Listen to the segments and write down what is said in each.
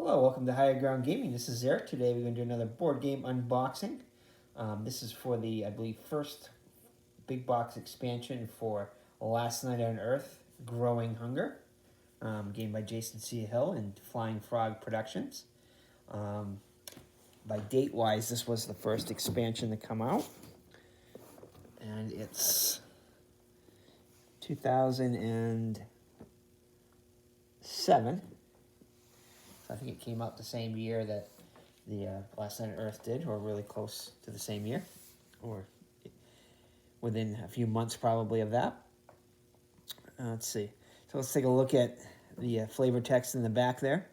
Hello, welcome to Higher Ground Gaming. This is Eric. Today we're going to do another board game unboxing. This is for the, I believe, first big box expansion for Last Night on Earth, Growing Hunger. Game by Jason C. Hill and Flying Frog Productions. By date-wise, this was the first expansion to come out. And it's 2007. I think it came out the same year that the Last Night on Earth did, or really close to the same year, or within a few months probably of that. Let's see. So let's take a look at the flavor text in the back there.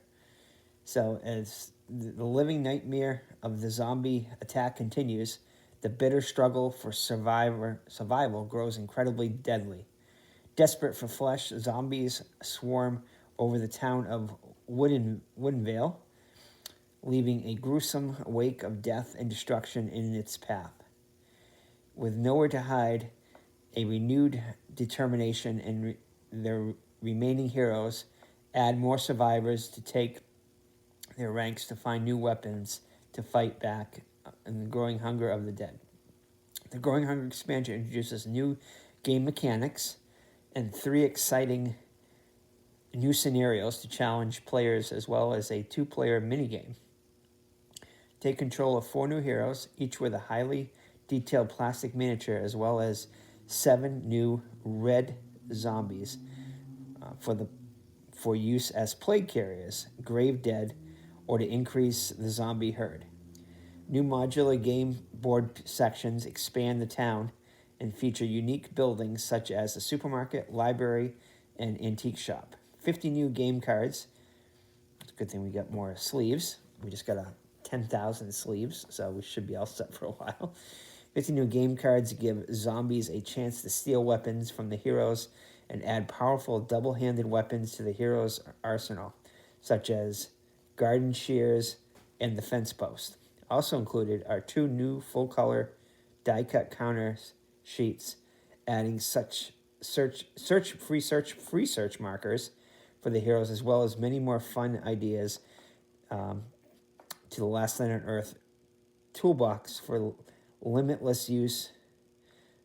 So as the living nightmare of the zombie attack continues, the bitter struggle for survival grows incredibly deadly. Desperate for flesh, zombies swarm over the town of Woodenvale, leaving a gruesome wake of death and destruction in its path. With nowhere to hide, a renewed determination and their remaining heroes add more survivors to take their ranks to find new weapons to fight back in the growing hunger of the dead. The Growing Hunger expansion introduces new game mechanics and 3 exciting new scenarios to challenge players, as well as a 2-player minigame. Take control of 4 new heroes, each with a highly detailed plastic miniature, as well as 7 new red zombies for use as plague carriers, grave dead, or to increase the zombie herd. New modular game board sections expand the town and feature unique buildings such as a supermarket, library, and antique shop. 50 new game cards. It's a good thing we got more sleeves. We just got 10,000 sleeves, so we should be all set for a while. 50 new game cards give zombies a chance to steal weapons from the heroes and add powerful double-handed weapons to the heroes' arsenal, such as garden shears and the fence post. Also included are 2 new full-color die-cut counter sheets, adding such free search markers for the heroes, as well as many more fun ideas to the Last Night on Earth toolbox for limitless use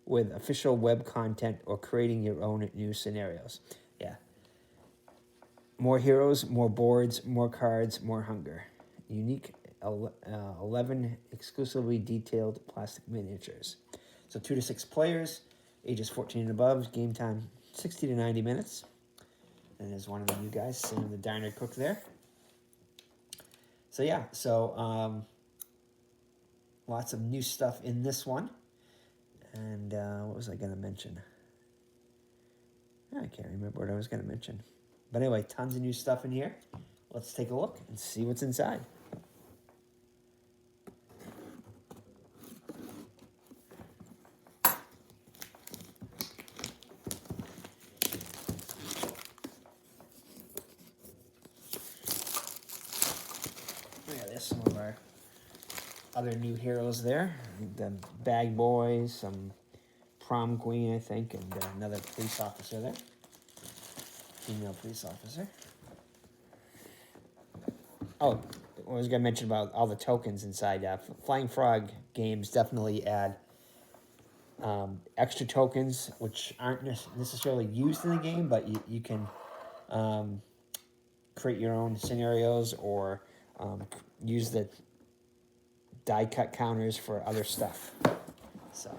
with official web content or creating your own new scenarios. Yeah. More heroes, more boards, more cards, more hunger. Unique 11 exclusively detailed plastic miniatures. So 2 to 6 players, ages 14 and above, game time 60 to 90 minutes. And there's one of you guys sitting in the diner cook there. So yeah, lots of new stuff in this one. And what was I going to mention? I can't remember what I was going to mention. But anyway, tons of new stuff in here. Let's take a look and see what's inside. Yeah, there's some of our other new heroes there. The Bag Boys, some prom queen, I think, and another police officer there. Female police officer. Oh, I was going to mention about all the tokens inside. Flying Frog games definitely add extra tokens, which aren't necessarily used in the game, but you can create your own scenarios or use the die cut counters for other stuff. So,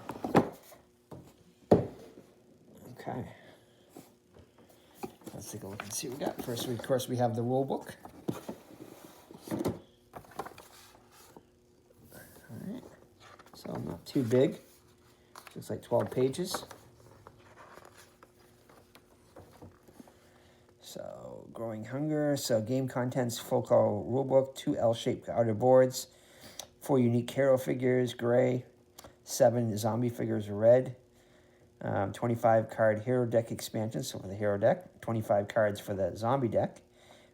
okay. Let's take a look and see what we got. First, of course, we have the Rulebook. All right. So, not too big. It's like 12 pages. So, Growing Hunger. So, game contents, full color rulebook, 2 L-shaped outer boards, 4 unique hero figures, gray, 7 zombie figures, red, 25 card hero deck expansions, so for the hero deck, 25 cards for the zombie deck,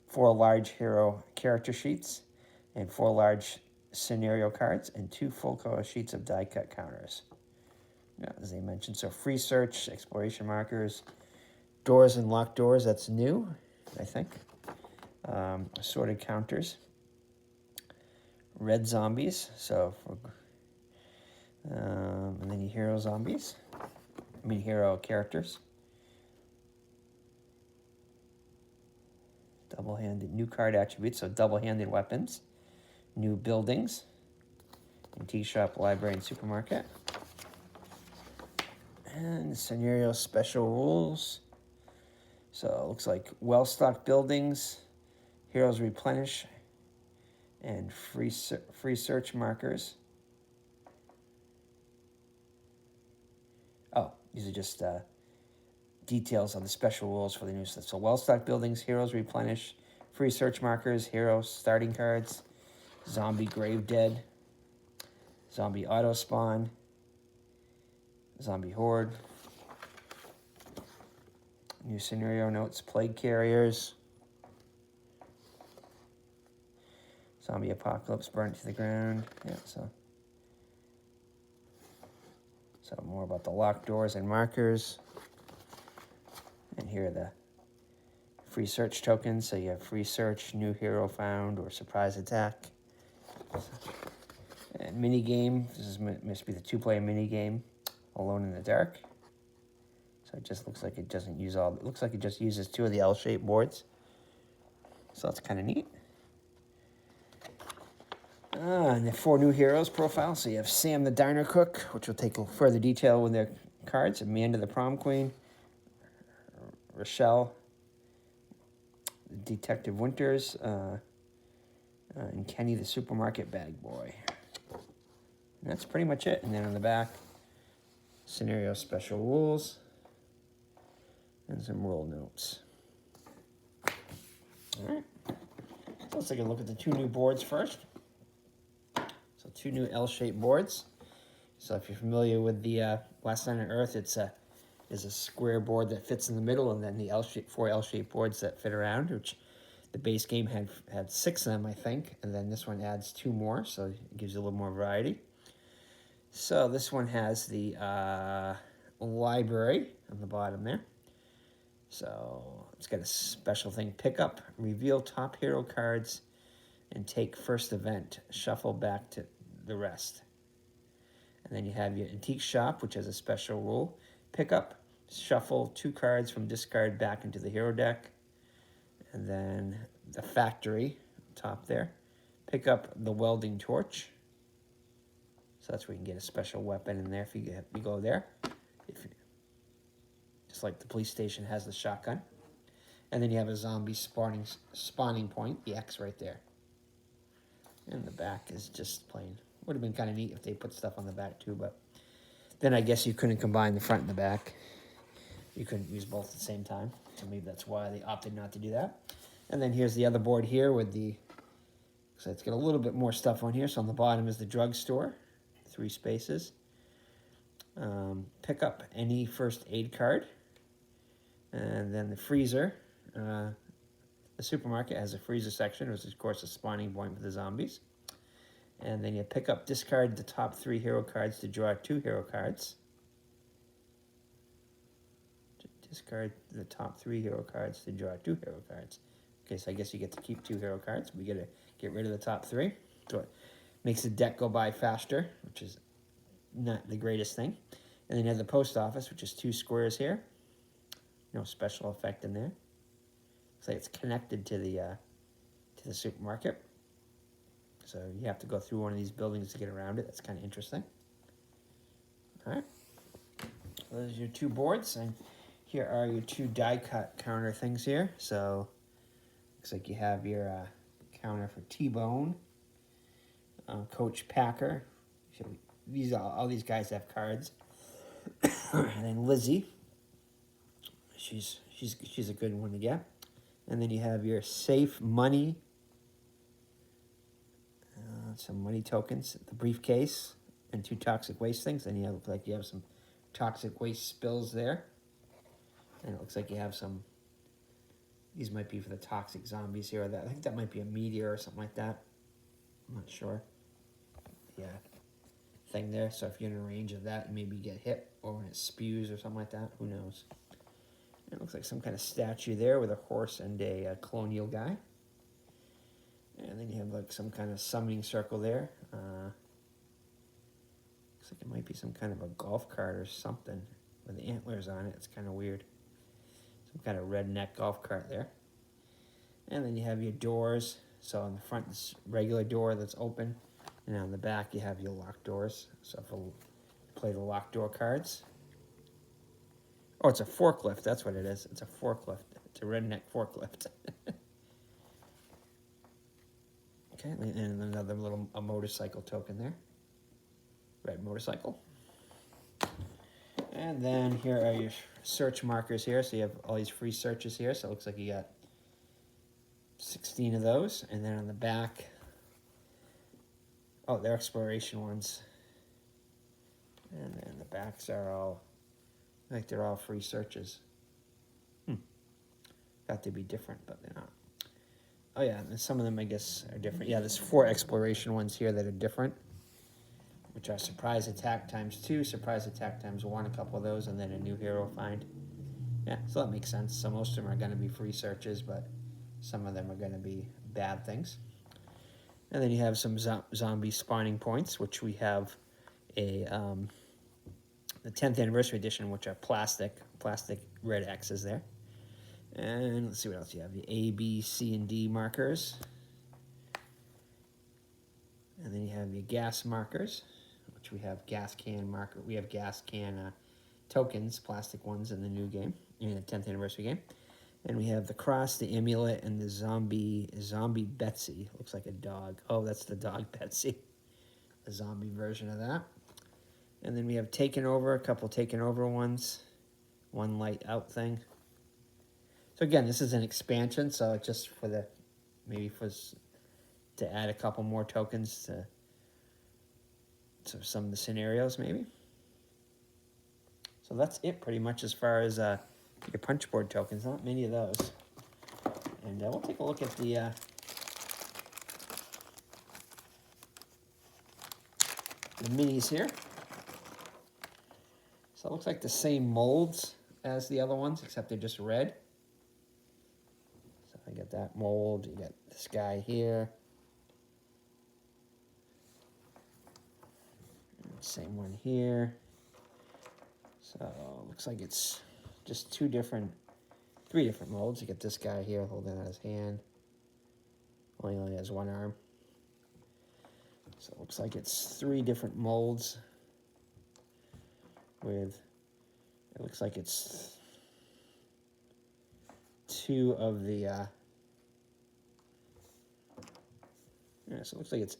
4 large hero character sheets, and 4 large scenario cards, and 2 full color sheets of die cut counters. Yeah, as they mentioned, so free search, exploration markers, doors and locked doors, that's new, I think. Assorted counters. Red zombies, so for, and then your hero zombies. Hero characters. Double-handed, new card attributes, so double-handed weapons. New buildings. Antique shop, library, and supermarket. And scenario special rules. So it looks like well-stocked buildings, heroes replenish, and free search markers. Oh, these are just details on the special rules for the new stuff. So well-stocked buildings, heroes replenish, free search markers, hero starting cards, zombie grave dead, zombie auto spawn, zombie horde, new scenario notes, plague carriers, zombie apocalypse, burnt to the ground. Yeah, so more about the locked doors and markers. And here are the free search tokens. So you have free search, new hero found, or surprise attack. And mini game. This must be the 2-player mini game, Alone in the Dark. So it just looks like it doesn't use all. It looks like it just uses 2 of the L-shaped boards. So that's kind of neat. And the 4 new heroes profile. So you have Sam the Diner Cook, which will take further detail with their cards. Amanda the Prom Queen. Rochelle, Detective Winters, and Kenny the Supermarket Bag Boy. And that's pretty much it. And then on the back, scenario special rules and some rule notes. All right. So let's take a look at the 2 new boards first. So 2 new L-shaped boards. So if you're familiar with the Last Night on Earth, it's a square board that fits in the middle, and then the 4 L-shaped boards that fit around, which the base game had 6 of them, I think, and then this one adds 2 more, so it gives you a little more variety. So this one has the library on the bottom there. So it's got a special thing: pick up, reveal top hero cards, and take first event, shuffle back to the rest. And then you have your antique shop, which has a special rule: pick up, shuffle 2 cards from discard back into the hero deck. And then the factory, top there, pick up the welding torch. So that's where you can get a special weapon in there if you go there. Just like the police station has the shotgun. And then you have a zombie spawning point, the X right there. And the back is just plain. Would have been kind of neat if they put stuff on the back too, but then I guess you couldn't combine the front and the back. You couldn't use both at the same time. So maybe that's why they opted not to do that. And then here's the other board here with so it's got a little bit more stuff on here. So on the bottom is the drugstore, 3 spaces. Pick up any first aid card. And then the freezer. The supermarket has a freezer section, which is, of course, a spawning point for the zombies. And then you pick up, discard the top 3 hero cards to draw 2 hero cards. Discard the top 3 hero cards to draw 2 hero cards. Okay, so I guess you get to keep 2 hero cards. We get to get rid of the top 3. So it makes the deck go by faster, which is not the greatest thing. And then you have the post office, which is 2 squares here. No special effect in there. Looks like it's connected to the supermarket. So you have to go through one of these buildings to get around it. That's kind of interesting. All right. So those are your 2 boards, and here are your 2 die cut counter things here. So looks like you have your counter for T-Bone, Coach Packer. All these guys have cards. And then Lizzie. She's a good one to get. And then you have your safe money. Some money tokens, the briefcase, and 2 toxic waste things. Then you look like you have some toxic waste spills there. And it looks like you have some, these might be for the toxic zombies here. I think that might be a meteor or something like that. I'm not sure. Yeah, thing there. So if you're in range of that, you maybe get hit, or when it spews or something like that. Who knows? And it looks like some kind of statue there with a horse and a colonial guy. then you have like some kind of summoning circle there. Looks like it might be some kind of a golf cart or something with antlers on it. It's kind of weird. Some kind of redneck golf cart there. And then you have your doors. So on the front, this regular door that's open. And on the back, you have your locked doors. So if you play the locked door cards. Oh, it's a forklift. That's what it is. It's a forklift. It's a redneck forklift. Okay, and another little motorcycle token there. Red motorcycle. And then here are your search markers here. So you have all these free searches here. So it looks like you got 16 of those. And then on the back, oh, they're exploration ones. And then the backs are all, like they're all free searches. Got to be different, but they're not. Oh yeah, and some of them I guess are different. Yeah, there's 4 exploration ones here that are different, which are surprise attack ×2, surprise attack ×1, a couple of those, and then a new hero find. Yeah, so that makes sense. So most of them are going to be free searches, but some of them are going to be bad things. And then you have some zombie spawning points, which we have a the 10th anniversary edition, which are plastic red X's there. And let's see what else you have. The A, B, C, and D markers. And then you have your gas markers, which we have gas can marker. We have gas can tokens, plastic ones in the new game, in the 10th anniversary game. And we have the cross, the amulet, and the zombie Betsy. Looks like a dog. Oh, that's the dog Betsy. A zombie version of that. And then we have taken over, a couple taken over ones. One light out thing. So again, this is an expansion, so it's just for the, maybe for, to add a couple more tokens to some of the scenarios, maybe. So that's it pretty much as far as your punch board tokens. Not many of those. And we'll take a look at the minis here. So it looks like the same molds as the other ones, except they're just red. So I got that mold. You got this guy here. Same one here. So it looks like it's just 3 different molds. You get this guy here holding out his hand. Only has one arm. So it looks like it's 3 different molds with, it looks like it's 2 of the, yeah, so it looks like it's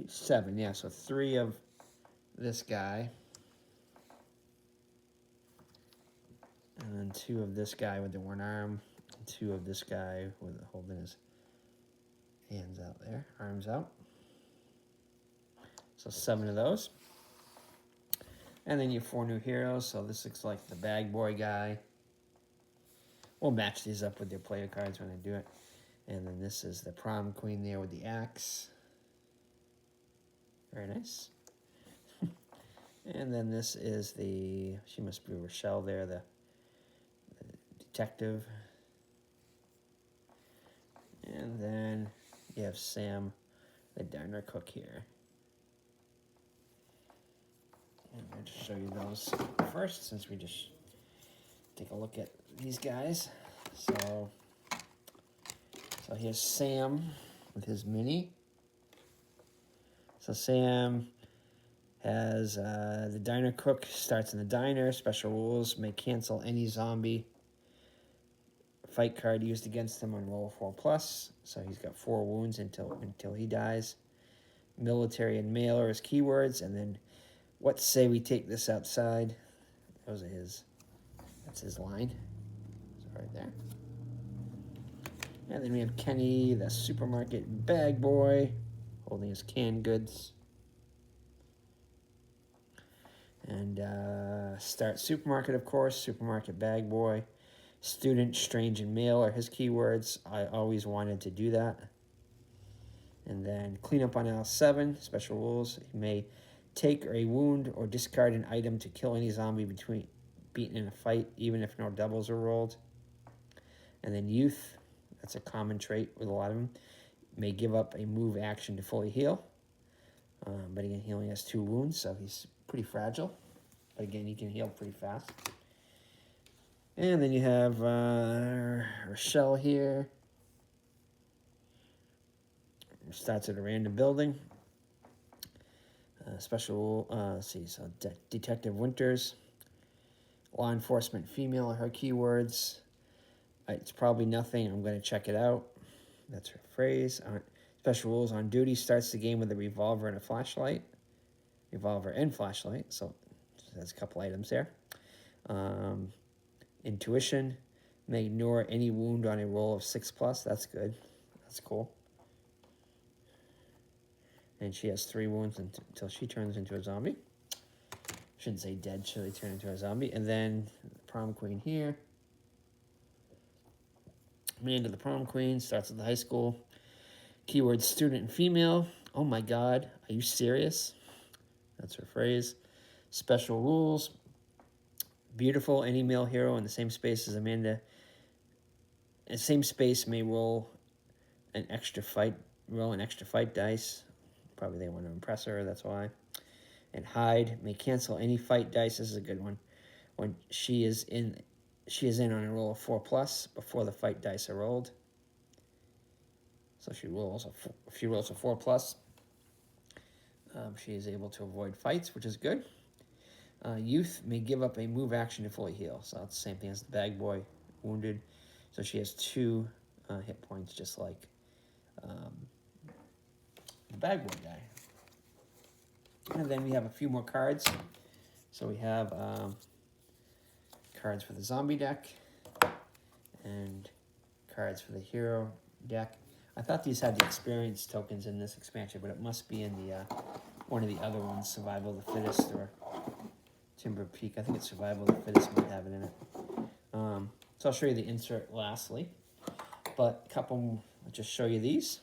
7, yeah, so 3 of this guy, and then 2 of this guy with the one arm, and 2 of this guy with holding his hands out there, arms out. So 7 of those. And then you have 4 new heroes. So this looks like the bag boy guy. We'll match these up with your player cards when I do it. And then this is the prom queen there with the axe. Very nice. And then this is the, she must be Rochelle there, the detective. And then you have Sam, the diner cook here. And I'll just show you those first, since we just take a look at these guys. So here's Sam with his mini. So Sam has the diner cook, starts in the diner, special rules, may cancel any zombie fight card used against him on roll 4+. So he's got 4 wounds until he dies. Military and mail are his keywords, and then what say we take this outside? Those are his, that's his line. So right there. And then we have Kenny, the supermarket bag boy, holding his canned goods. And start supermarket, of course, supermarket bag boy. Student, strange, and mail are his keywords. I always wanted to do that. And then clean up on aisle 7, special rules. He may take a wound or discard an item to kill any zombie beaten in a fight, even if no doubles are rolled. And then youth, that's a common trait with a lot of them. may give up a move action to fully heal. But again, he only has 2 wounds, so he's pretty fragile. But again, he can heal pretty fast. And then you have Rochelle here. Starts at a random building. Special, let's see, so Detective Winters. Law enforcement female are her keywords. It's probably nothing. I'm going to check it out. That's her phrase. Special rules on duty. Starts the game with a revolver and a flashlight. Revolver and flashlight. So there's a couple items there. Intuition. May ignore any wound on a roll of 6+. That's good. That's cool. And she has 3 wounds until she turns into a zombie. Shouldn't say dead, she'll turn into a zombie. And then the prom queen here. Amanda the prom queen starts at the high school. Keyword student and female. Oh my God, are you serious? That's her phrase. Special rules. Beautiful, any male hero in the same space as Amanda. In the same space may roll an extra fight dice. Probably they want to impress her, that's why. And hide, may cancel any fight dice. This is a good one. When she is in on a roll of 4+ before the fight dice are rolled. So if she rolls a 4+, she is able to avoid fights, which is good. Youth may give up a move action to fully heal. So that's the same thing as the bag boy, wounded. So she has 2 hit points, just like the bag boy guy. And then we have a few more cards. So we have cards for the zombie deck and cards for the hero deck. I thought these had the experience tokens in this expansion, but it must be in the one of the other ones, Survival of the Fittest or Timber Peak. I think it's Survival of the Fittest might have it in it. So I'll show you the insert lastly, but a couple, I'll just show you these.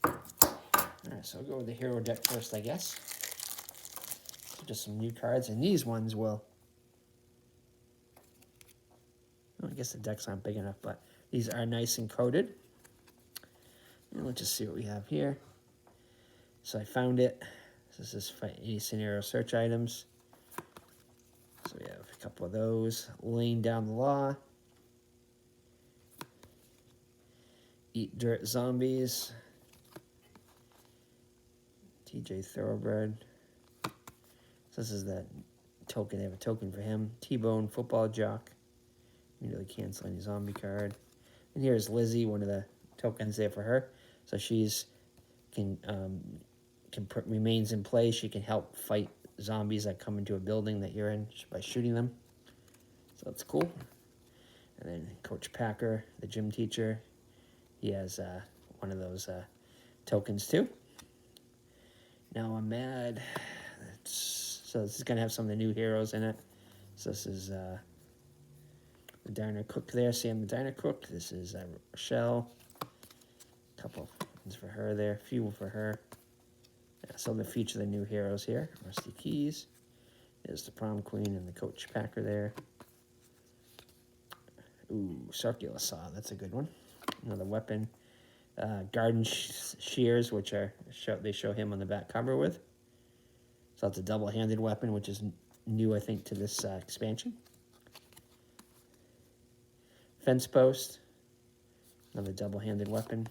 Alright, so I'll go with the hero deck first, I guess. So just some new cards, and these ones will... I guess the decks aren't big enough, but these are nice and coated. And let's just see what we have here. So I found it. This is any scenario search items. So we have a couple of those. Laying down the law. Eat dirt zombies. TJ Thoroughbred. So this is that token. They have a token for him. T-Bone Football Jock. Immediately cancel any zombie card. And here's Lizzie, one of the tokens there for her. So she's remains in play. She can help fight zombies that come into a building that you're in by shooting them. So that's cool. And then Coach Packer, the gym teacher, he has one of those tokens too. Now I'm mad. So this is going to have some of the new heroes in it. So this is the diner cook there, Sam the diner cook. This is Rochelle. A couple ones for her there, a few for her. Yeah, so they feature the new heroes here. Rusty Keys. There's the prom queen and the Coach Packer there. Ooh, circular saw. That's a good one. Another weapon. Garden shears, which they show him on the back cover with. So that's a double-handed weapon, which is new, I think, to this expansion. Fence post. Another double-handed weapon.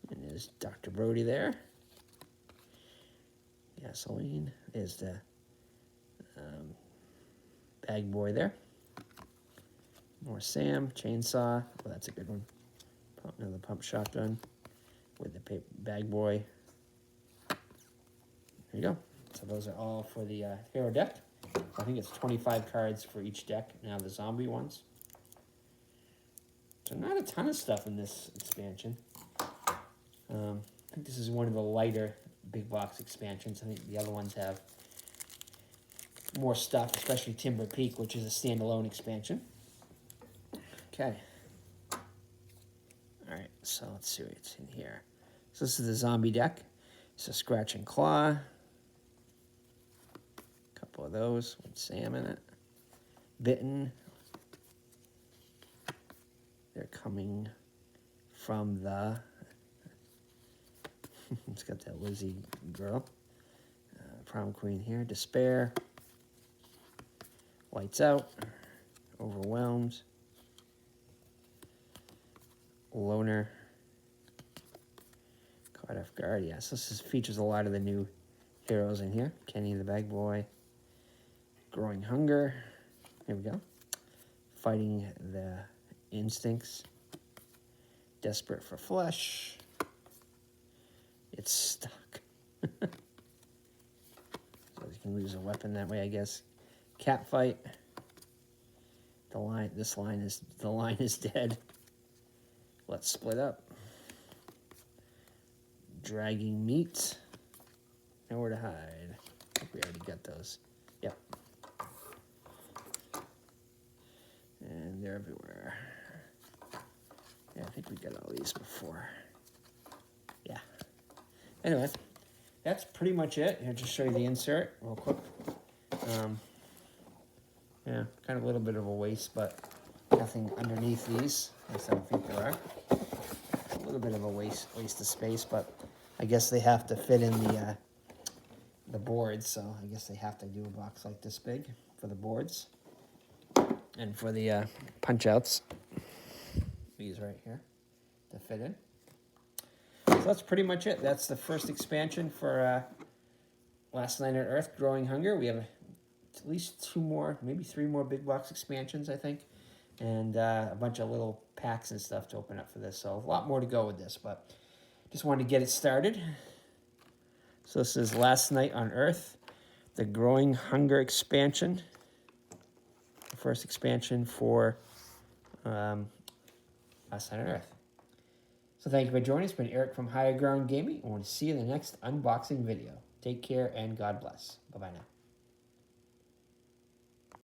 And there's Dr. Brody there. Gasoline. There's the bag boy there. More Sam. Chainsaw. Well, that's a good one. Another pump shotgun with the bag boy. There you go. So those are all for the hero deck. I think it's 25 cards for each deck. Now the zombie ones. So not a ton of stuff in this expansion. I think this is one of the lighter big box expansions. I think the other ones have more stuff, especially Timber Peak, which is a standalone expansion. Okay. Alright, so let's see what's in here. So this is the zombie deck. It's a Scratch and Claw. A couple of of those with Sam in it. Bitten. They're coming from the... it's got that Lizzie girl. Prom Queen here. Despair. Lights Out. Overwhelmed. Loner. Caught Off Guard. Yes, this features a lot of the new heroes in here. Kenny the Bag Boy. Growing Hunger. Here we go. Fighting the Instincts. Desperate for Flesh. It's stuck. So you can lose a weapon that way, I guess. Cat Fight. The line is dead. Let's split up. Dragging Meat. Nowhere to Hide. I think we already got those. Yep. And they're everywhere. Yeah, I think we got all these before. Yeah. Anyway, that's pretty much it. I'll just show you the insert real quick. Yeah, kind of a little bit of a waste, but nothing underneath these. At least I don't think there are. A little bit of a waste of space, but I guess they have to fit in the boards, so I guess they have to do a box like this big for the boards. And for the punch outs, these right here to fit in. So that's pretty much it. That's the first expansion for Last Night on Earth, Growing Hunger. We have at least 2 more, maybe 3 more big box expansions, I think. And a bunch of little packs and stuff to open up for this. So a lot more to go with this, but just wanted to get it started. So this is Last Night on Earth, the Growing Hunger expansion. The first expansion for Last Night on Earth. So thank you for joining us. It's been Eric from Higher Ground Gaming. I want to see you in the next unboxing video. Take care and God bless. Bye-bye now.